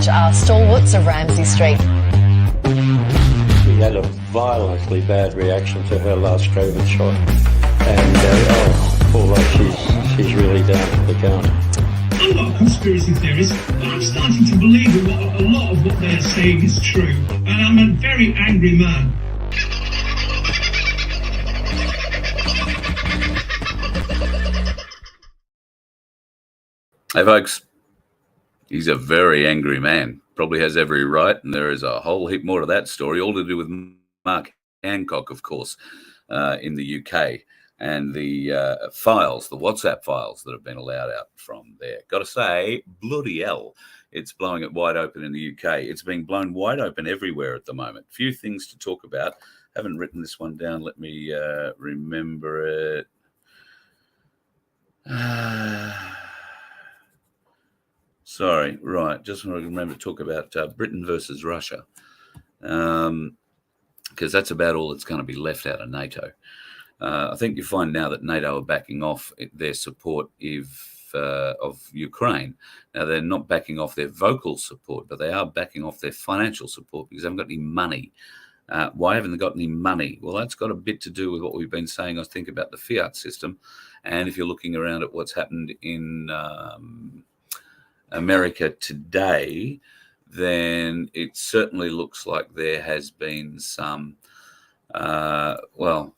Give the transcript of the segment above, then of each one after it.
are stalwarts of Ramsay Street. She had a violently bad reaction to her last COVID shot. And, although she's really down to the count. I'm not a conspiracy theorist, but I'm starting to believe that a lot of what they're saying is true. And I'm a very angry man. Hey folks, he's a very angry man, probably has every right, and there is a whole heap more to that story, all to do with Mark Hancock, of course, in the UK, and the files, the WhatsApp files that have been allowed out from there. Got to say, bloody hell, it's blowing it wide open in the UK. It's being blown wide open everywhere at the moment. Few things to talk about. Haven't written this one down. Let me remember it. Sorry, right. Just want to remember to talk about Britain versus Russia, because that's about all that's going to be left out of NATO. I think you find now that NATO are backing off their support of Ukraine. Now, they're not backing off their vocal support, but they are backing off their financial support because they haven't got any money. Why haven't they got any money? Well, that's got a bit to do with what we've been saying, I think, about the fiat system. And if you're looking around at what's happened in America today, then it certainly looks like there has been some,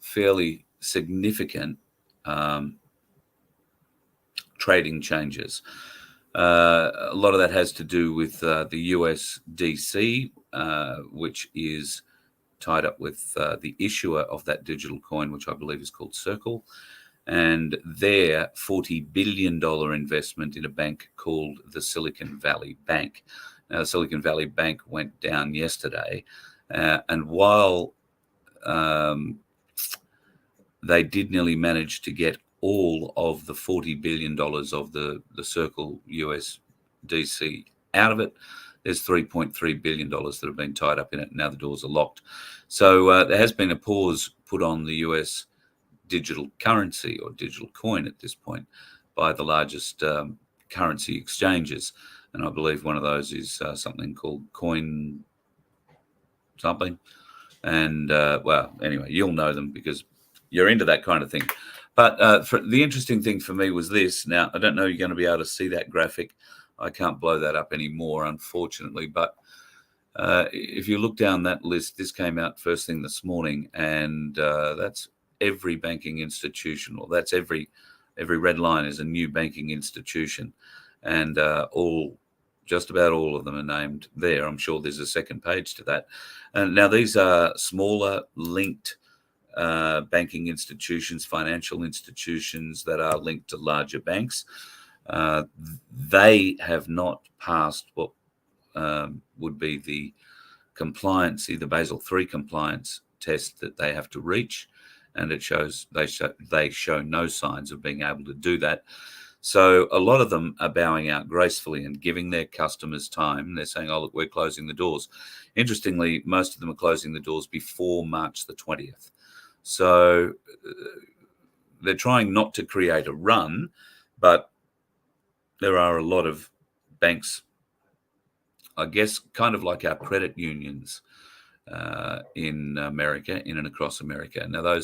fairly significant trading changes. A lot of that has to do with the USDC, which is tied up with the issuer of that digital coin, which I believe is called Circle, and their $40 billion investment in a bank called the Silicon Valley Bank. Now, the Silicon Valley Bank went down yesterday, and while they did nearly manage to get all of the $40 billion of the Circle USDC out of it, there's $3.3 billion that have been tied up in it. Now the doors are locked. So there has been a pause put on the US digital currency or digital coin at this point by the largest currency exchanges. And I believe one of those is something called Coin something. And, anyway, you'll know them because you're into that kind of thing. But for the interesting thing for me was this. Now, I don't know you're going to be able to see that graphic. I can't blow that up anymore, unfortunately. But if you look down that list, this came out first thing this morning, and that's every banking institution, or that's every red line is a new banking institution, and just about all of them are named there. I'm sure there's a second page to that. And now these are smaller linked banking institutions, financial institutions that are linked to larger banks. They have not passed what would be the compliancy, the Basel III compliance test that they have to reach, and it shows they show no signs of being able to do that. So a lot of them are bowing out gracefully and giving their customers time. They're saying, "Oh, look, we're closing the doors." Interestingly, most of them are closing the doors before March the 20th. So they're trying not to create a run, but there are a lot of banks, I guess, kind of like our credit unions in America, in and across America. Now,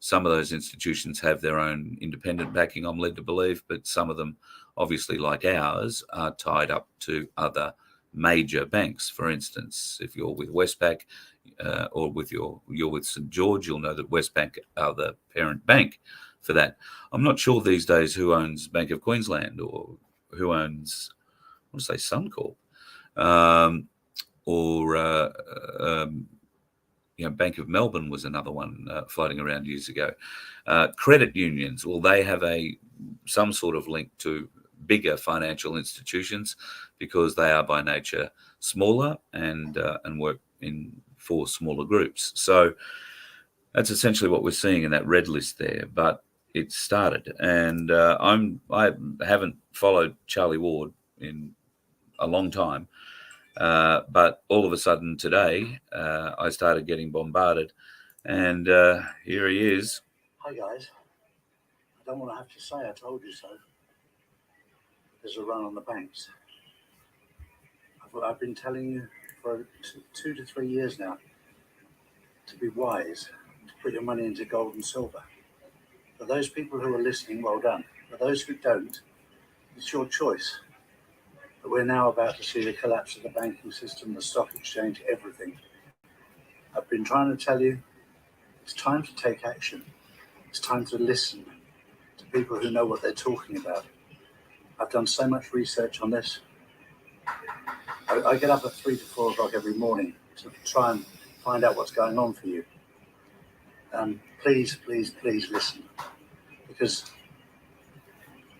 some of those institutions have their own independent backing, I'm led to believe, but some of them, obviously like ours, are tied up to other major banks. For instance, if you're with Westpac or you're with St. George, you'll know that Westpac are the parent bank for that. I'm not sure these days who owns Bank of Queensland or who owns, I want to say Suncorp, Bank of Melbourne was another one floating around years ago. Credit unions, well, they have some sort of link to bigger financial institutions because they are by nature smaller and work for smaller groups. So that's essentially what we're seeing in that red list there. But it started, and I haven't followed Charlie Ward in a long time. But all of a sudden today, I started getting bombarded, and here he is. Hi guys, I don't want to have to say I told you so. There's a run on the banks. I've been telling you for 2 to 3 years now to be wise, to put your money into gold and silver. For those people who are listening, well done. For those who don't, it's your choice. But we're now about to see the collapse of the banking system, the stock exchange, everything. I've been trying to tell you, it's time to take action. It's time to listen to people who know what they're talking about. I've done so much research on this. I get up at 3 to 4 o'clock every morning to try and find out what's going on for you. Please, please, please listen, because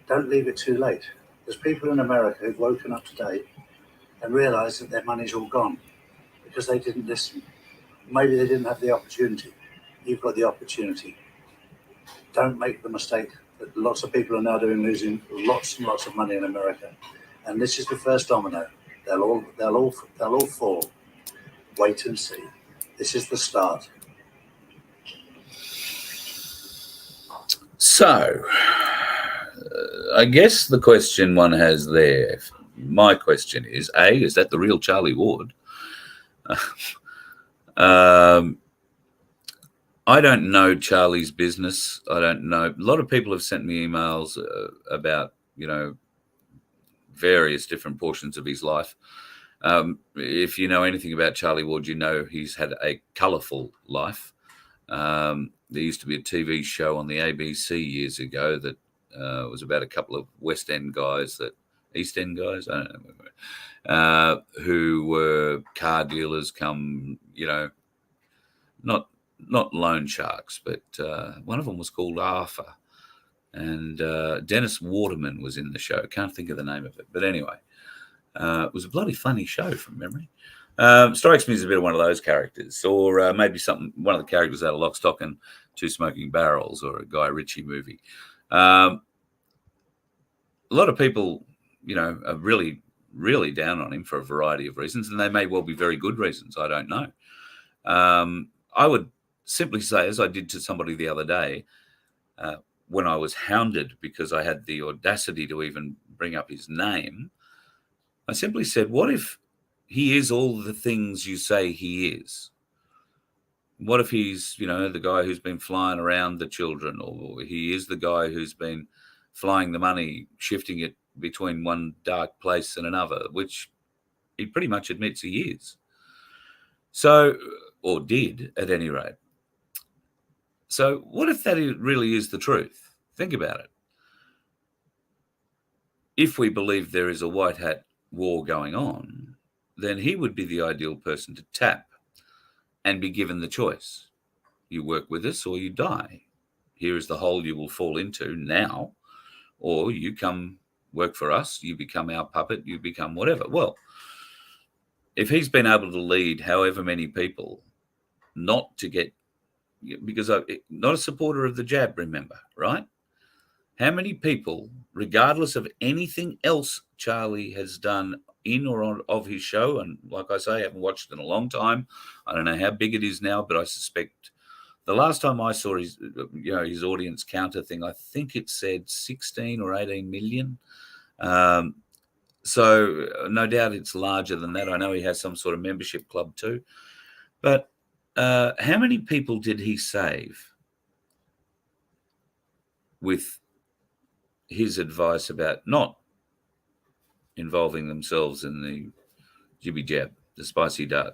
don't leave it too late. There's people in America who've woken up today and realised that their money's all gone because they didn't listen. Maybe they didn't have the opportunity. You've got the opportunity. Don't make the mistake that lots of people are now doing, losing lots and lots of money in America. And this is the first domino. They'll all fall. Wait and see. This is the start. So, I guess the question one has there, my question is, A, is that the real Charlie Ward? I don't know Charlie's business. I don't know. A lot of people have sent me emails about, various different portions of his life. If you know anything about Charlie Ward, you know he's had a colourful life. There used to be a TV show on the ABC years ago that was about a couple of East End guys, I don't know, who were car dealers come, not loan sharks, but one of them was called Arthur. And Dennis Waterman was in the show. Can't think of the name of it. But anyway, it was a bloody funny show from memory. Strikes me as a bit of one of those characters, or maybe one of the characters out of Lock, Stock and Two Smoking Barrels, or a Guy Ritchie movie. A lot of people, are really, really down on him for a variety of reasons, and they may well be very good reasons. I don't know. I would simply say, as I did to somebody the other day, when I was hounded because I had the audacity to even bring up his name, I simply said, what if he is all the things you say he is? What if he's, the guy who's been flying around the children, or he is the guy who's been flying the money, shifting it between one dark place and another, which he pretty much admits he is. So, or did at any rate. So what if that really is the truth? Think about it. If we believe there is a white hat war going on, then he would be the ideal person to tap and be given the choice. You work with us or you die. Here is the hole you will fall into now, or you come work for us, you become our puppet, you become whatever. Well, if he's been able to lead however many people not to get, because I'm not a supporter of the jab, remember, right? How many people, regardless of anything else Charlie has done in or on of his show, and like I say, I haven't watched it in a long time. I don't know how big it is now, but I suspect the last time I saw his, his audience counter thing, I think it said 16 or 18 million. So no doubt it's larger than that. I know he has some sort of membership club too. But how many people did he save with his advice about not involving themselves in the jibby jab, the spicy dart?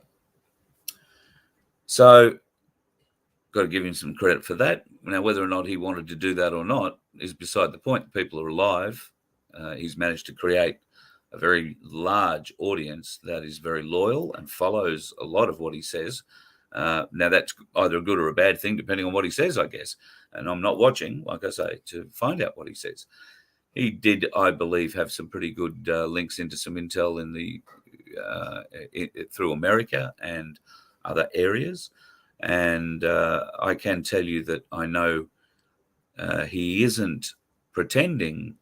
So got to give him some credit for that. Now, whether or not he wanted to do that or not is beside the point. People are alive. He's managed to create a very large audience that is very loyal and follows a lot of what he says. Now, that's either a good or a bad thing, depending on what he says, I guess. And I'm not watching, like I say, to find out what he says. He did, I believe, have some pretty good links into some intel in the through America and other areas. And I can tell you that I know he isn't pretending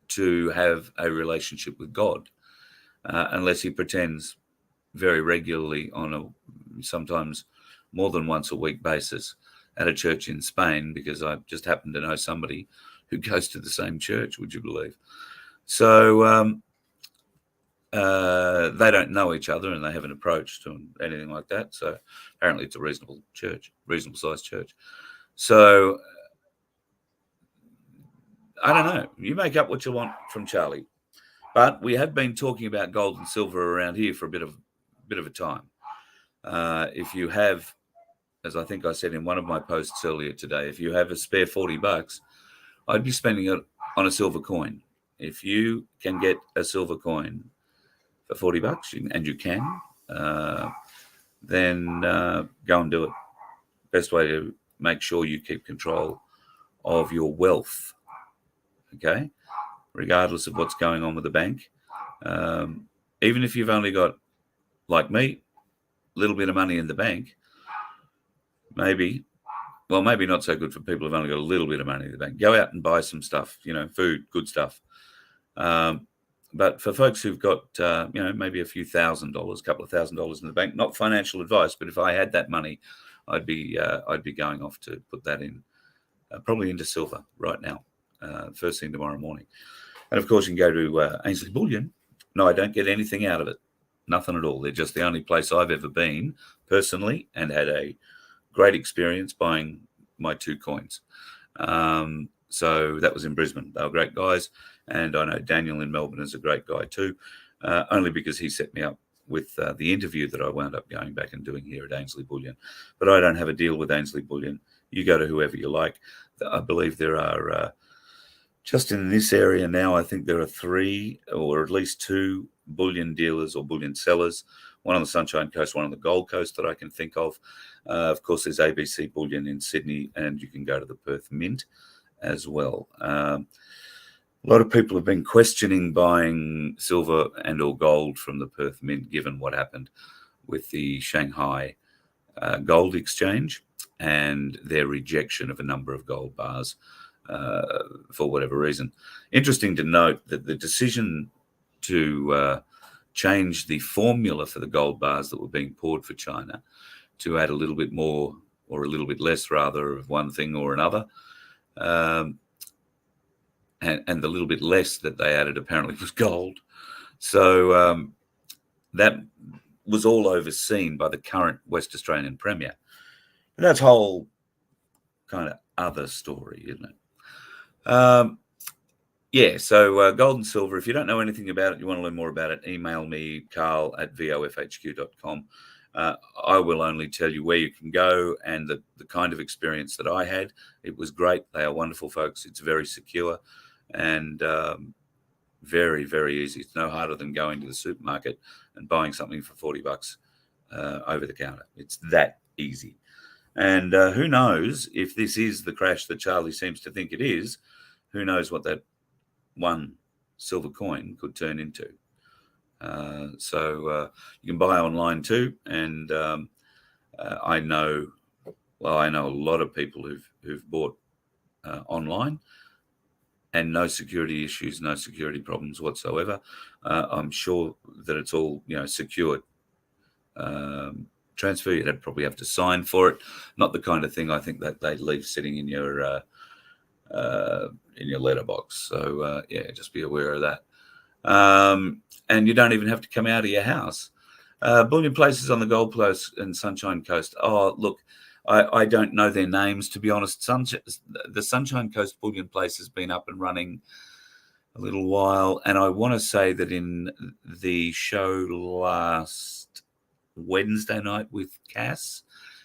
to have a relationship with God unless he pretends very regularly on a sometimes more than once a week basis at a church in Spain, because I just happen to know somebody who goes to the same church, would you believe? So They don't know each other and they haven't approached or anything like that. So apparently it's a reasonable sized church. So I don't know. You make up what you want from Charlie. But we have been talking about gold and silver around here for a bit of a time. If you have, as I think I said in one of my posts earlier today, if you have a spare $40, I'd be spending it on a silver coin. If you can get a silver coin for $40, and you can, then go and do it. Best way to make sure you keep control of your wealth, okay? Regardless of what's going on with the bank. Even if you've only got, like me, a little bit of money in the bank, maybe not so good for people who've only got a little bit of money in the bank. Go out and buy some stuff, food, good stuff. But for folks who've got, maybe a few $1,000s, a couple of $1,000s in the bank, not financial advice, but if I had that money, I'd be going off to put that in, probably into silver right now, first thing tomorrow morning. And of course, you can go to Ainsley Bullion. No, I don't get anything out of it. Nothing at all. They're just the only place I've ever been personally and had a great experience buying my 2 coins. So that was in Brisbane. They were great guys. And I know Daniel in Melbourne is a great guy too, only because he set me up with the interview that I wound up going back and doing here at Ainsley Bullion. But I don't have a deal with Ainsley Bullion. You go to whoever you like. I believe there are, just in this area now, I think there are 3 or at least 2 bullion dealers or bullion sellers, one on the Sunshine Coast, one on the Gold Coast that I can think of. Of course, there's ABC Bullion in Sydney, and you can go to the Perth Mint as well. A lot of people have been questioning buying silver and or gold from the Perth Mint, given what happened with the Shanghai Gold Exchange and their rejection of a number of gold bars for whatever reason. Interesting to note that the decision to change the formula for the gold bars that were being poured for China to add a little bit more or a little bit less, rather, of one thing or another, and the little bit less that they added apparently was gold. So that was all overseen by the current West Australian Premier. And that's a whole kind of other story, isn't it? So gold and silver, if you don't know anything about it, you want to learn more about it, email me, carl@vofhq.com. I will only tell you where you can go and the kind of experience that I had. It was great. They are wonderful folks. It's very secure and very, very easy. It's no harder than going to the supermarket and buying something for $40 over the counter. It's that easy. And who knows if this is the crash that Charlie seems to think it is, who knows what that one silver coin could turn into. So you can buy online too. And I know a lot of people who've bought online and no security issues, no security problems whatsoever. I'm sure that it's all, secured. Transfer, you'd probably have to sign for it. Not the kind of thing I think that they'd leave sitting in your letterbox. So just be aware of that. And you don't even have to come out of your house. Bullion places on the Gold Coast and Sunshine Coast. Oh, look, I don't know their names, to be honest. The Sunshine Coast Bullion place has been up and running a little while, and I want to say that in the show last Wednesday night with Cass,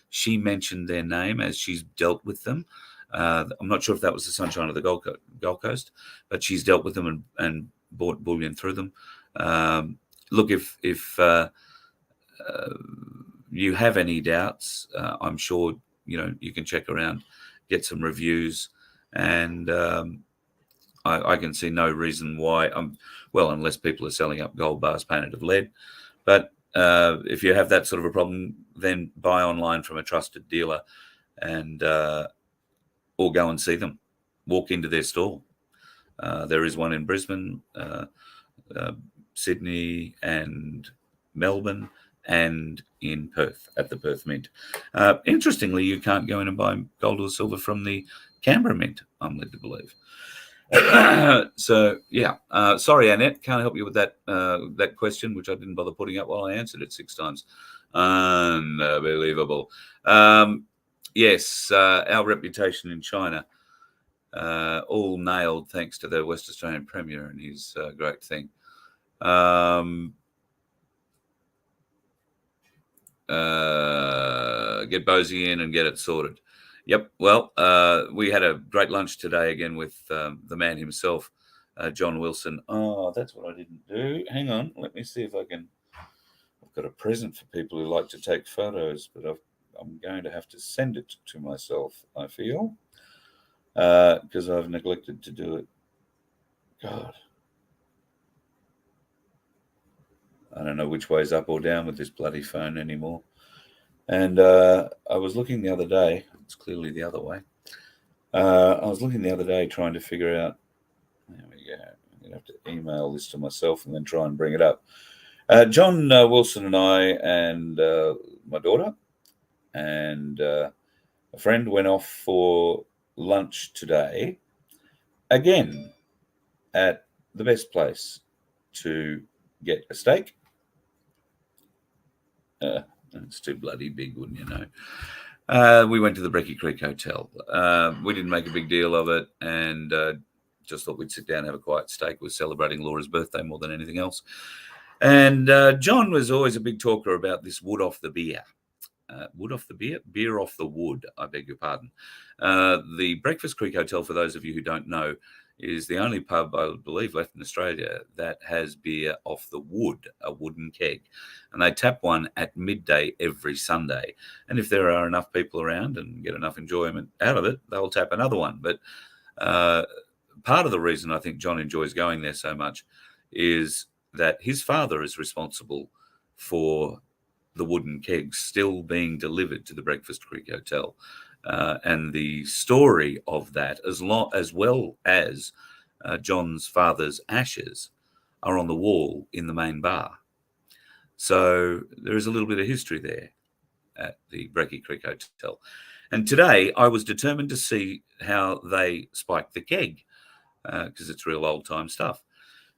she mentioned their name as she's dealt with them. I'm not sure if that was the Sunshine of the Gold Coast, but she's dealt with them and bought bullion through them. Look, if you have any doubts, I'm sure you can check around, get some reviews, and I can see no reason why. Unless people are selling up gold bars painted of lead, but if you have that sort of a problem, then buy online from a trusted dealer, and or go and see them. Walk into their store. There is one in Brisbane, Sydney, and Melbourne, and in Perth at the Perth Mint. Interestingly, you can't go in and buy gold or silver from the Canberra Mint, I'm led to believe. So yeah, sorry, Annette, can't help you with that that question, which I didn't bother putting up while I answered it 6 times. Unbelievable. Yes, our reputation in China, all nailed thanks to the West Australian Premier and his great thing. Get Bosie in and get it sorted. Yep. Well, we had a great lunch today again with the man himself, John Wilson. Oh, that's what I didn't do. Hang on. Let me see if I can. I've got a present for people who like to take photos, but I'm going to have to send it to myself, I feel, because I've neglected to do it. God. I don't know which way's up or down with this bloody phone anymore. And I was looking the other day. It's clearly the other way. I was looking the other day trying to figure out. There we go. I'm going to have to email this to myself and then try and bring it up. John Wilson and I and my daughter and a friend went off for lunch today. Again, at the best place to get a steak. It's too bloody big, wouldn't you know? We went to the Brecky Creek Hotel. We didn't make a big deal of it and just thought we'd sit down and have a quiet steak. We're celebrating Laura's birthday more than anything else. And John was always a big talker about this wood off the beer. Wood off the beer? Beer off the wood, I beg your pardon. The Breakfast Creek Hotel, for those of you who don't know, is the only pub, I believe, left in Australia that has beer off the wood, a wooden keg. And they tap one at midday every Sunday. And if there are enough people around and get enough enjoyment out of it, they'll tap another one. But part of the reason I think John enjoys going there so much is that his father is responsible for the wooden kegs still being delivered to the Breakfast Creek Hotel. And the story of that, as well as John's father's ashes, are on the wall in the main bar. So there is a little bit of history there at the Brecky Creek Hotel. And today I was determined to see how they spiked the keg, because it's real old-time stuff.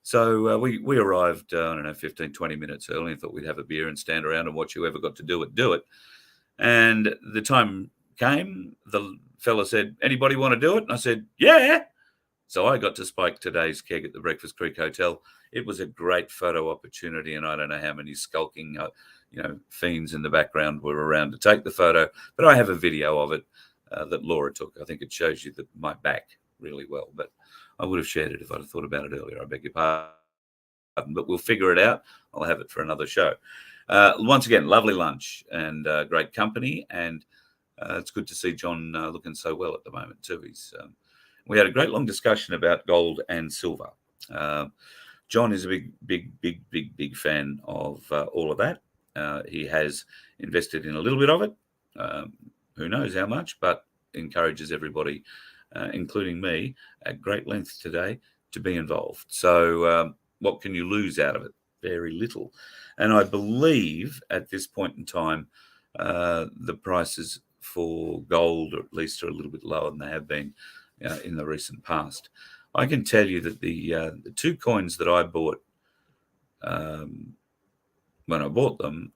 So we arrived, 15, 20 minutes early and thought we'd have a beer and stand around and watch whoever got to do it. And the time came, the fella said, "Anybody want to do it?" And I said, "Yeah." So I got to spike today's keg at the Breakfast Creek Hotel. It was a great photo opportunity, and I don't know how many skulking, fiends in the background were around to take the photo. But I have a video of it that Laura took. I think it shows you my back really well. But I would have shared it if I'd have thought about it earlier. I beg your pardon. But we'll figure it out. I'll have it for another show. Once again, lovely lunch and great company, and it's good to see John looking so well at the moment too. We had a great long discussion about gold and silver. John is a big fan of all of that. He has invested in a little bit of it. Who knows how much, but encourages everybody, including me, at great length today to be involved. So what can you lose out of it? Very little. And I believe at this point in time, the prices for gold, or at least, are a little bit lower than they have been in the recent past. I can tell you that the 2 coins that I bought when I bought them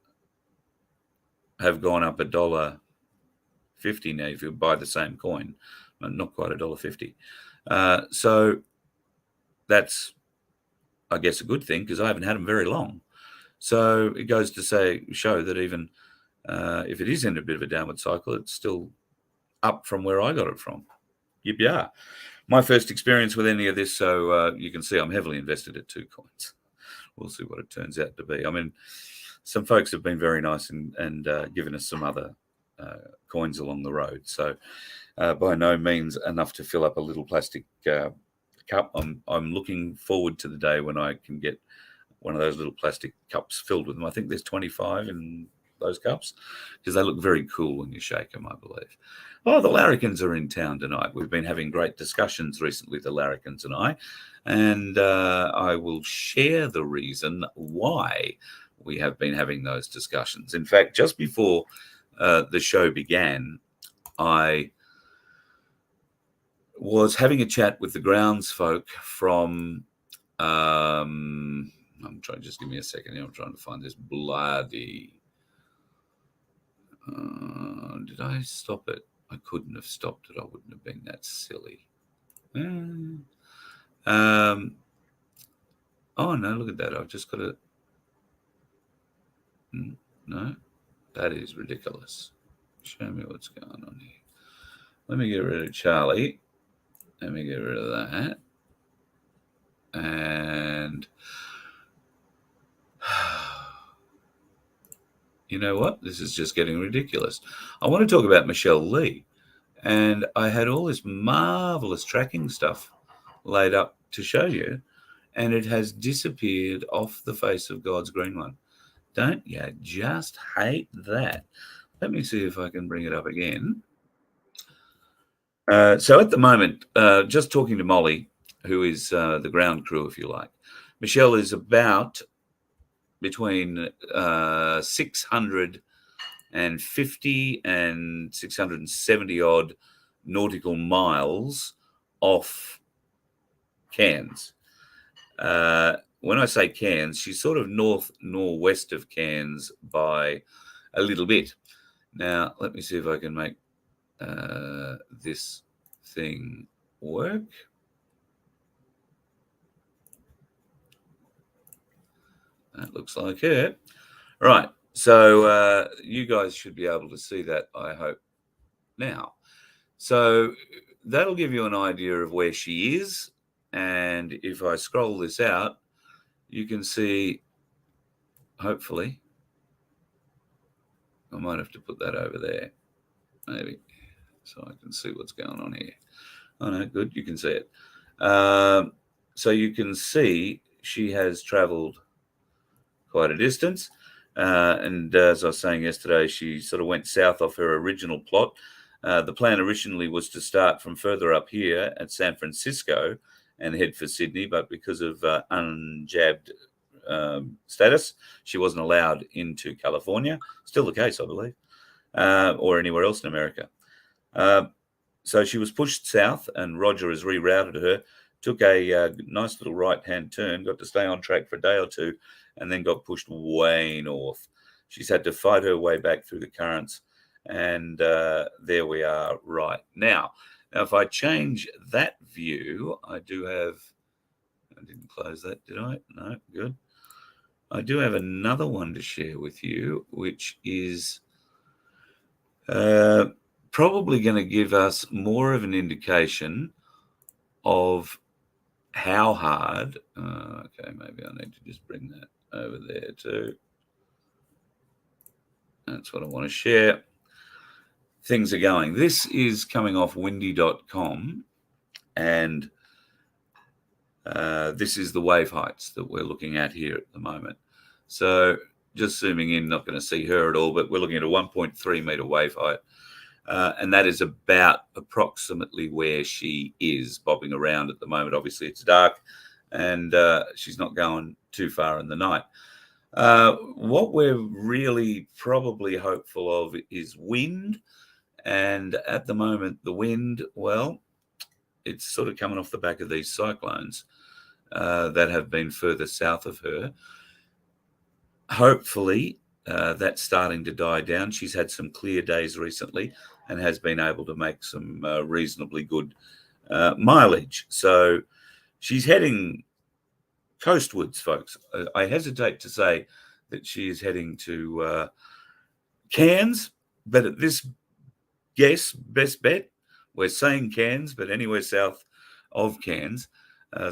have gone up $1.50 now if you buy the same coin, not quite $1.50. So that's, I guess, a good thing because I haven't had them very long. So it goes to show that even if it is in a bit of a downward cycle, it's still up from where I got it from. Yep, yeah. My first experience with any of this, so you can see I'm heavily invested at 2 coins. We'll see what it turns out to be. I mean, some folks have been very nice and given us some other coins along the road. So by no means enough to fill up a little plastic cup. I'm looking forward to the day when I can get one of those little plastic cups filled with them. I think there's 25 in those cups because they look very cool when you shake them, I believe. Oh, the Larrikins are in town tonight. We've been having great discussions recently, the Larrikins and I, and I will share the reason why we have been having those discussions. In fact, just before the show began, I was having a chat with the grounds folk from. I'm trying. Just give me a second here. I'm trying to find this bloody. Did I stop it? I couldn't have stopped it. I wouldn't have been that silly. Oh no! Look at that. I've just got to. No, that is ridiculous. Show me what's going on here. Let me get rid of Charlie. Let me get rid of that. And you know what? This is just getting ridiculous. I want to talk about Michelle Lee. And I had all this marvelous tracking stuff laid up to show you. And it has disappeared off the face of God's green one. Don't you just hate that? Let me see if I can bring it up again. So at the moment, just talking to Molly, who is the ground crew, if you like. Michelle is about between 650 and 670 odd nautical miles off Cairns. When I say Cairns, she's sort of northwest of Cairns by a little bit. Now, let me see if I can make this thing work. That looks like it. Right. So you guys should be able to see that, I hope, now. So that'll give you an idea of where she is. And if I scroll this out, you can see, hopefully, I might have to put that over there, maybe, so I can see what's going on here. Oh, no, good. You can see it. So you can see she has traveled quite a distance. And as I was saying yesterday, she sort of went south off her original plot. The plan originally was to start from further up here at San Francisco and head for Sydney, but because of unjabbed status, she wasn't allowed into California. Still the case, I believe, or anywhere else in America. So she was pushed south, and Roger has rerouted her, took a nice little right-hand turn, got to stay on track for a day or two, and then got pushed way north. She's had to fight her way back through the currents, and there we are right now. Now, if I change that view, I didn't close that, did I? No, good. I do have another one to share with you, which is probably going to give us more of an indication of how hard. Okay, maybe I need to just bring that over there too. That's what I want to share. Things are going. This is coming off windy.com, and this is the wave heights that we're looking at here at the moment. So just zooming in, not going to see her at all, but we're looking at a 1.3 meter wave height. And that is about approximately where she is bobbing around at the moment. Obviously, it's dark, and she's not going too far in the night. What we're really probably hopeful of is wind. And at the moment, the wind, well, it's sort of coming off the back of these cyclones that have been further south of her. Hopefully, that's starting to die down. She's had some clear days recently and has been able to make some reasonably good mileage. So she's heading coastwards, folks. I hesitate to say that she is heading to Cairns, but at this best bet, we're saying Cairns, but anywhere south of Cairns.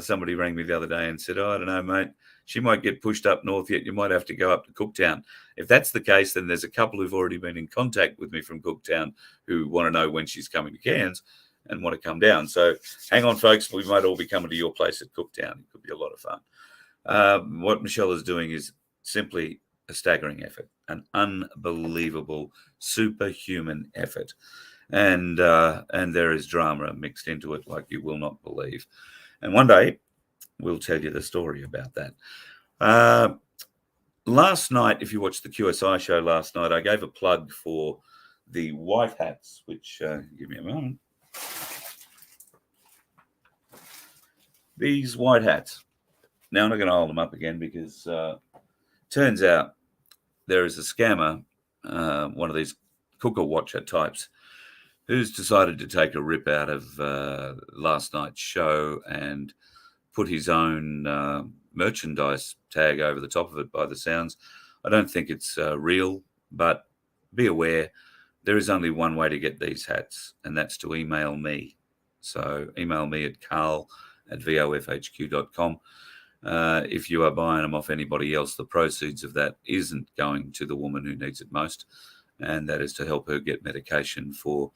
Somebody rang me the other day and said, I don't know, mate, she might get pushed up north yet. You might have to go up to Cooktown. If that's the case, then there's a couple who've already been in contact with me from Cooktown who want to know when she's coming to Cairns and want to come down. So hang on, folks. We might all be coming to your place at Cooktown. It could be a lot of fun. What Michelle is doing is simply a staggering effort, an unbelievable, superhuman effort. And there is drama mixed into it like you will not believe. And one day we'll tell you the story about that. Last night, if you watched the QSI show last night, I gave a plug for the white hats, which, give me a moment. These white hats. Now I'm not going to hold them up again because turns out there is a scammer, one of these cooker watcher types, who's decided to take a rip out of last night's show and put his own merchandise tag over the top of it by the sounds. I don't think it's real, but be aware there is only one way to get these hats, and that's to email me. So email me at carl@vofhq.com. If you are buying them off anybody else, the proceeds of that isn't going to the woman who needs it most, and that is to help her get medication for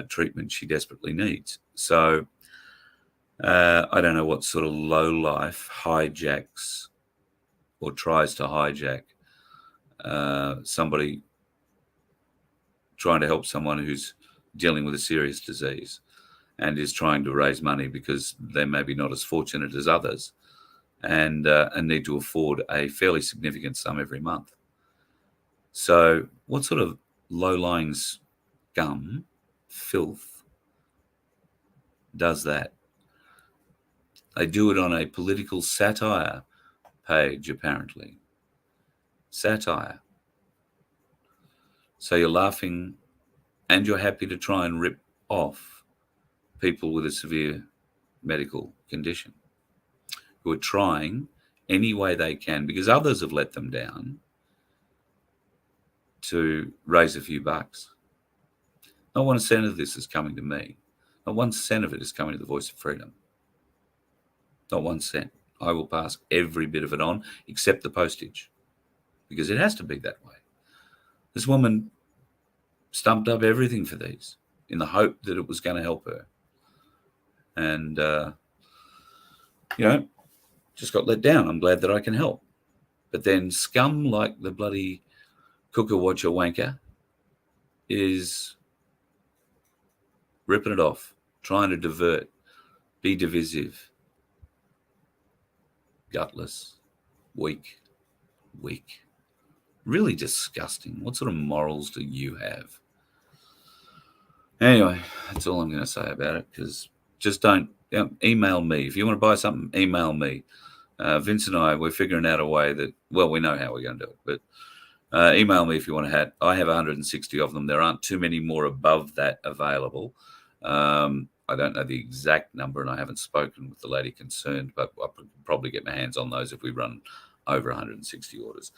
treatment she desperately needs. So I don't know what sort of low life hijacks or tries to hijack somebody trying to help someone who's dealing with a serious disease and is trying to raise money because they're maybe not as fortunate as others and need to afford a fairly significant sum every month. So what sort of low-lying scum, filth, does that? They do it on a political satire page, apparently. Satire. So you're laughing and you're happy to try and rip off people with a severe medical condition who are trying any way they can, because others have let them down, to raise a few bucks. Not 1 cent of this is coming to me. Not 1 cent of it is coming to the Voice of Freedom. Not 1 cent. I will pass every bit of it on, except the postage, because it has to be that way. This woman stumped up everything for these in the hope that it was going to help her. And, just got let down. I'm glad that I can help. But then scum like the bloody cooker watcher wanker is ripping it off, trying to divert, be divisive, gutless, weak, really disgusting. What sort of morals do you have? Anyway, that's all I'm going to say about it, because just don't email me. If you want to buy something, email me. Vince and I, we're figuring out a way that, well, we know how we're going to do it, but email me if you want a hat. I have 160 of them. There aren't too many more above that available. I don't know the exact number, and I haven't spoken with the lady concerned, but I'll probably get my hands on those if we run over 160 orders.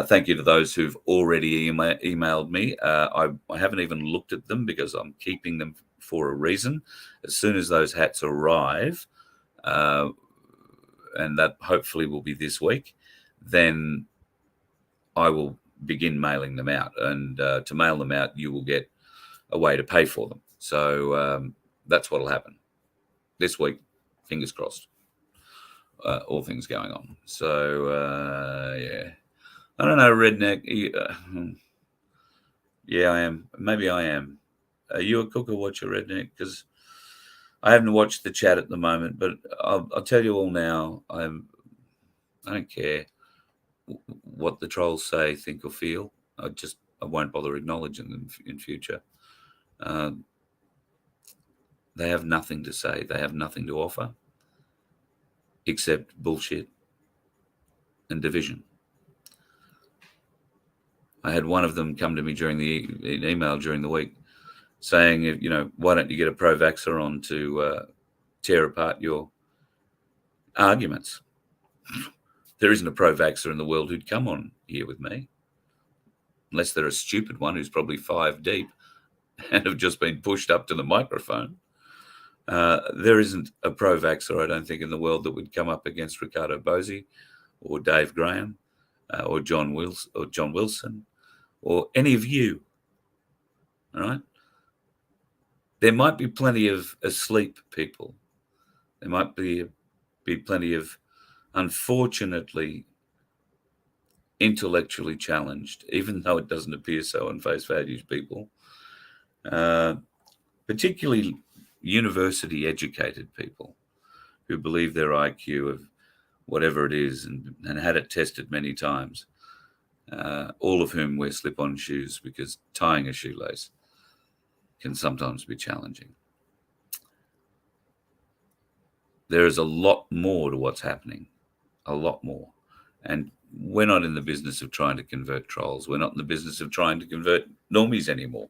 Thank you to those who've already emailed me. I haven't even looked at them because I'm keeping them for a reason. As soon as those hats arrive, and that hopefully will be this week, then I will begin mailing them out. And to mail them out, you will get a way to pay for them. So that's what will happen this week. Fingers crossed. All things going on. So, yeah. I don't know, Redneck. Yeah, I am. Maybe I am. Are you a cooker watcher, Redneck? Because I haven't watched the chat at the moment, but I'll tell you all now. I don't care what the trolls say, think, or feel. I won't bother acknowledging them in future. They have nothing to say. They have nothing to offer except bullshit and division. I had one of them come to me during the email during the week saying, why don't you get a pro-vaxxer on to tear apart your arguments? There isn't a pro-vaxxer in the world who'd come on here with me, unless they're a stupid one who's probably 5 deep and have just been pushed up to the microphone. There isn't a pro-vaxxer, I don't think, in the world that would come up against Ricardo Bosey or Dave Graham or John Wilson or any of you. All right? There might be plenty of asleep people. There might be plenty of, unfortunately, intellectually challenged, even though it doesn't appear so on face value, people, particularly university-educated people who believe their IQ of whatever it is and had it tested many times, all of whom wear slip-on shoes because tying a shoelace can sometimes be challenging. there is a lot more to what's happening, a lot more. And we're not in the business of trying to convert trolls. We're not in the business of trying to convert normies anymore.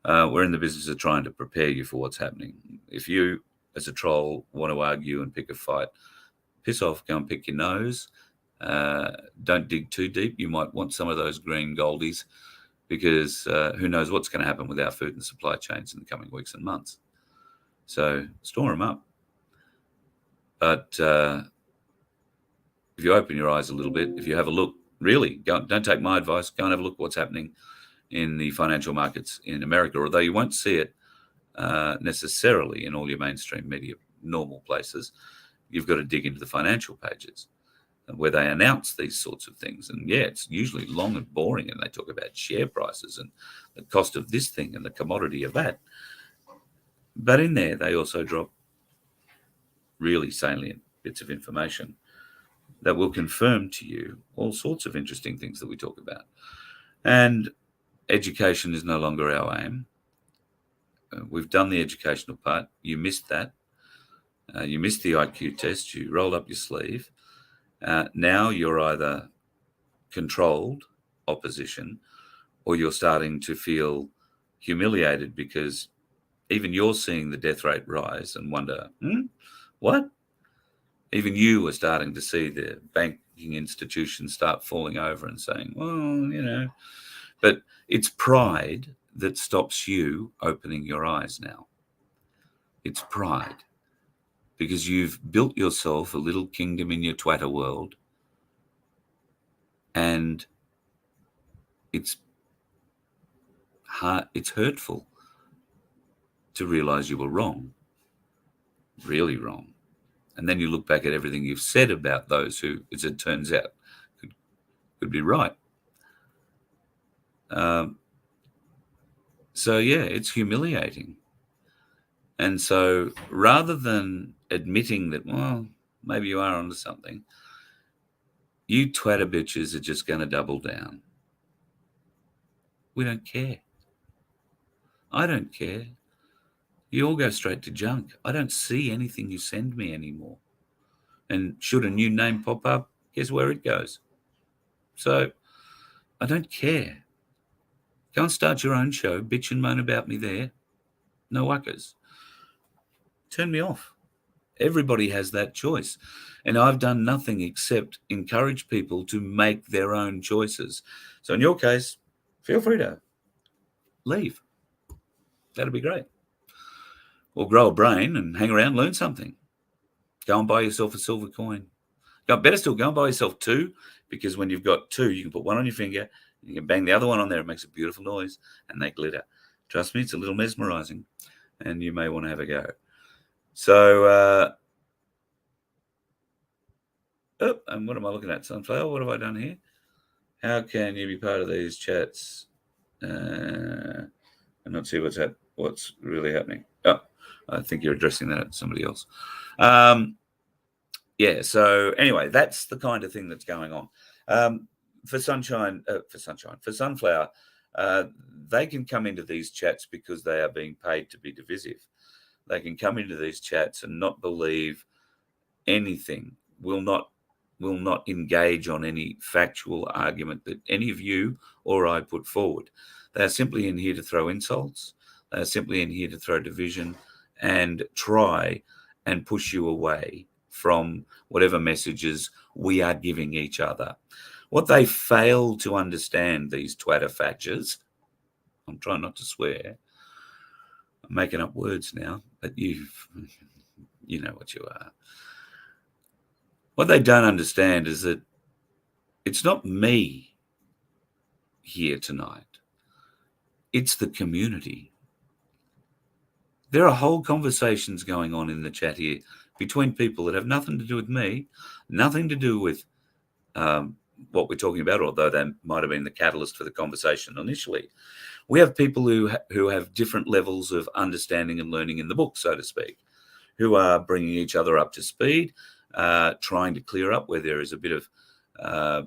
We're in the business of trying to prepare you for what's happening. If you, as a troll, want to argue and pick a fight, piss off, go and pick your nose. Don't dig too deep. You might want some of those green goldies, because who knows what's going to happen with our food and supply chains in the coming weeks and months. So store them up. But if you open your eyes a little bit, if you have a look, really, don't take my advice, go and have a look at what's happening in the financial markets in America, although you won't see it necessarily in all your mainstream media, normal places. You've got to dig into the financial pages where they announce these sorts of things. And yeah, it's usually long and boring, and they talk about share prices and the cost of this thing and the commodity of that. But in there, they also drop really salient bits of information that will confirm to you all sorts of interesting things that we talk about. And education is no longer our aim. We've done the educational part. You missed that. You missed the IQ test. You rolled up your sleeve. Now you're either controlled opposition, or you're starting to feel humiliated because even you're seeing the death rate rise and wonder, what? Even you are starting to see the banking institutions start falling over and saying, well, but it's pride that stops you opening your eyes now. It's pride, because you've built yourself a little kingdom in your Twitter world, and it's hurtful to realize you were wrong, really wrong. And then you look back at everything you've said about those who, as it turns out, could be right. So yeah, it's humiliating. And so rather than admitting that, well, maybe you are onto something, you Twitter bitches are just going to double down. We don't care. I don't care. You all go straight to junk. I don't see anything you send me anymore. And should a new name pop up, guess where it goes? So I don't care. Go and start your own show, bitch and moan about me there. No wuckers. Turn me off. Everybody has that choice. And I've done nothing except encourage people to make their own choices. So in your case, feel free to leave. That'd be great. Or grow a brain and hang around, learn something. Go and buy yourself a silver coin. Better still, go and buy yourself two, because when you've got two, you can put one on your finger, and you can bang the other one on there. It makes a beautiful noise, and they glitter. Trust me, it's a little mesmerizing, and you may want to have a go. So, and what am I looking at, Sunflower? What have I done here? How can you be part of these chats and not see what's really happening? Oh, I think you're addressing that at somebody else. Yeah, so anyway, that's the kind of thing that's going on. For Sunflower, they can come into these chats because they are being paid to be divisive. They can come into these chats and not believe anything, will not engage on any factual argument that any of you or I put forward. They are simply in here to throw insults. They are simply in here to throw division and try and push you away from whatever messages we are giving each other. What they fail to understand, these Twitter fatchers, I'm trying not to swear, I'm making up words now, but you know what you are. What they don't understand is that it's not me here tonight. It's the community. There are whole conversations going on in the chat here between people that have nothing to do with me, nothing to do with what we're talking about, although that might have been the catalyst for the conversation initially. We have people who have different levels of understanding and learning in the book, so to speak, who are bringing each other up to speed, trying to clear up where there is a bit of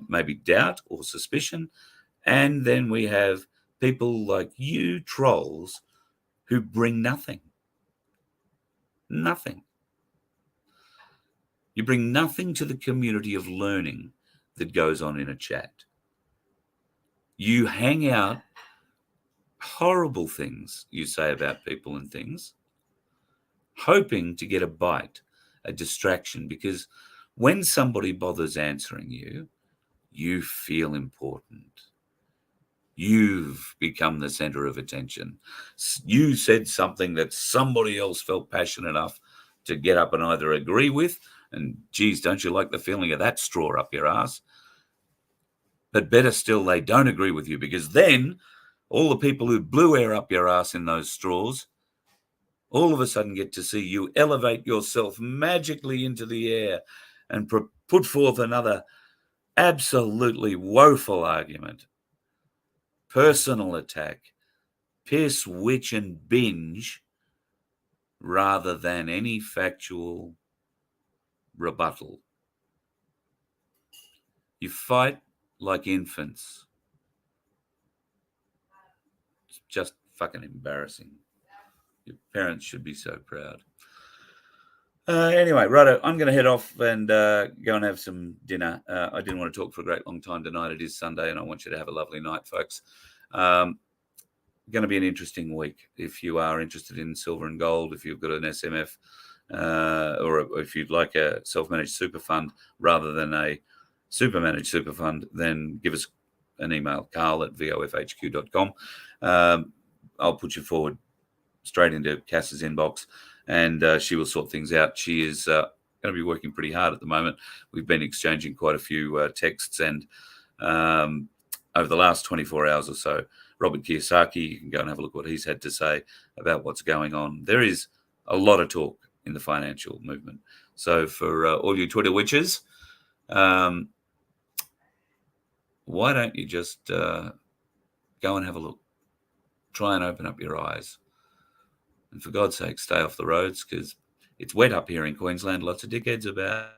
maybe doubt or suspicion. And then we have people like you trolls who bring nothing. Nothing. You bring nothing to the community of learning that goes on in a chat. You hang out horrible things you say about people and things, hoping to get a bite, a distraction, because when somebody bothers answering you, you feel important. You've become the center of attention. You said something that somebody else felt passionate enough to get up and either agree with, and geez, don't you like the feeling of that straw up your ass? But better still, they don't agree with you, because then all the people who blew air up your ass in those straws all of a sudden get to see you elevate yourself magically into the air and put forth another absolutely woeful argument, personal attack, piss, witch, and binge, rather than any factual rebuttal. You fight like infants. It's just fucking embarrassing. Your parents should be so proud. Anyway, righto, I'm going to head off and go and have some dinner. I didn't want to talk for a great long time tonight. It is Sunday, and I want you to have a lovely night, folks. Going to be an interesting week. If you are interested in silver and gold, if you've got an SMF, or if you'd like a self-managed super fund rather than a super managed super fund, then give us an email, carl@vofhq.com. I'll put you forward straight into Cass's inbox, and she will sort things out. She is going to be working pretty hard at the moment. We've been exchanging quite a few texts, and over the last 24 hours or so, Robert Kiyosaki, you can go and have a look what he's had to say about what's going on. There is a lot of talk in the financial movement. So for all you Twitter witches, why don't you just go and have a look? Try and open up your eyes. And for God's sake, stay off the roads, because it's wet up here in Queensland. Lots of dickheads about.